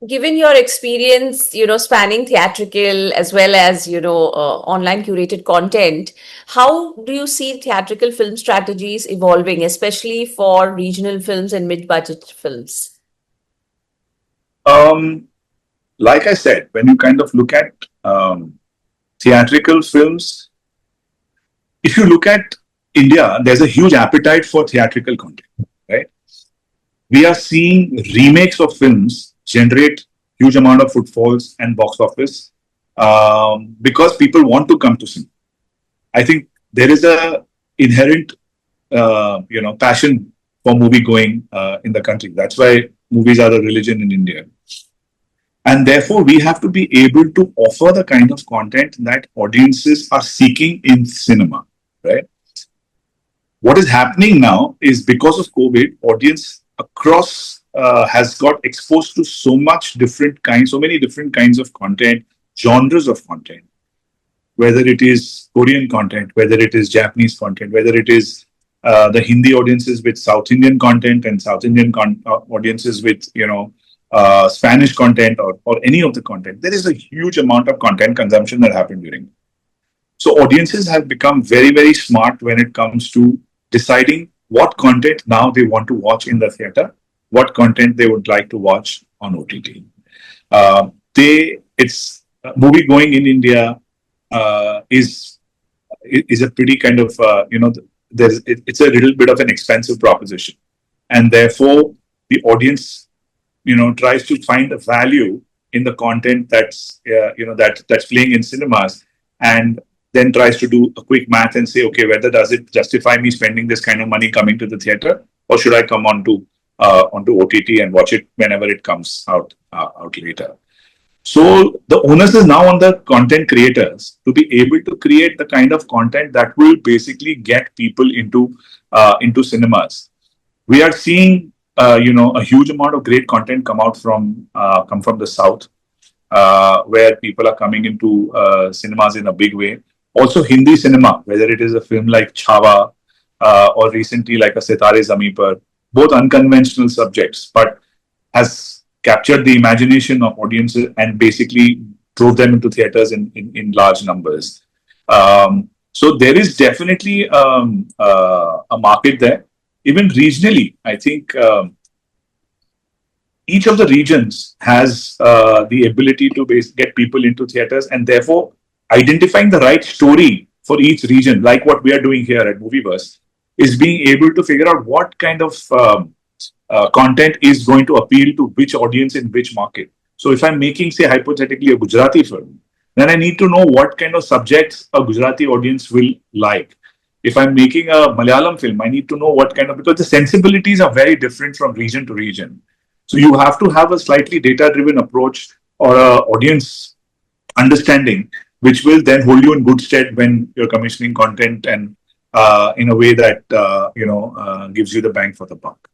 Given your experience, spanning theatrical as well as, online curated content, how do you see theatrical film strategies evolving, especially for regional films and mid-budget films? Um, like I said, when you kind of look at theatrical films, if you look at India, there's a huge appetite for theatrical content, right? We are seeing remakes of films generate huge amount of footfalls and box office because people want to come to cinema. I think there is a inherent, passion for movie going in the country. That's why movies are a religion in India, and therefore we have to be able to offer the kind of content that audiences are seeking in cinema, right? What is happening now is because of COVID, audience across has got exposed to so many different kinds of content, genres of content, whether it is Korean content, whether it is Japanese content, whether it is the Hindi audiences with South Indian content and South Indian audiences with Spanish content or any of the content. There is a huge amount of content consumption that happened during. So audiences have become very, very smart when it comes to deciding what content now they want to watch in the theater, what content they would like to watch on OTT. It's movie going in India is a pretty kind of it's a little bit of an expensive proposition, and therefore the audience tries to find a value in the content that's playing in cinemas, and then tries to do a quick math and say, okay, whether does it justify me spending this kind of money coming to the theater, or should I come onto OTT and watch it whenever it comes out later. So the onus is now on the content creators to be able to create the kind of content that will basically get people into cinemas. We are seeing a huge amount of great content come from the south, where people are coming into cinemas in a big way. Also, Hindi cinema, whether it is a film like Chhawa or recently like a Sitare Zameen Par, both unconventional subjects, but has captured the imagination of audiences and basically drove them into theaters in large numbers. So there is definitely a market there. Even regionally, I think each of the regions has the ability to get people into theaters, and therefore identifying the right story for each region, like what we are doing here at Movieverse, is being able to figure out what kind of content is going to appeal to which audience in which market. So if I'm making, say, hypothetically a Gujarati film, then I need to know what kind of subjects a Gujarati audience will like. If I'm making a Malayalam film, I need to know what kind of, because the sensibilities are very different from region to region. So you have to have a slightly data-driven approach or a audience understanding, which will then hold you in good stead when you're commissioning content and in a way that gives you the bang for the buck.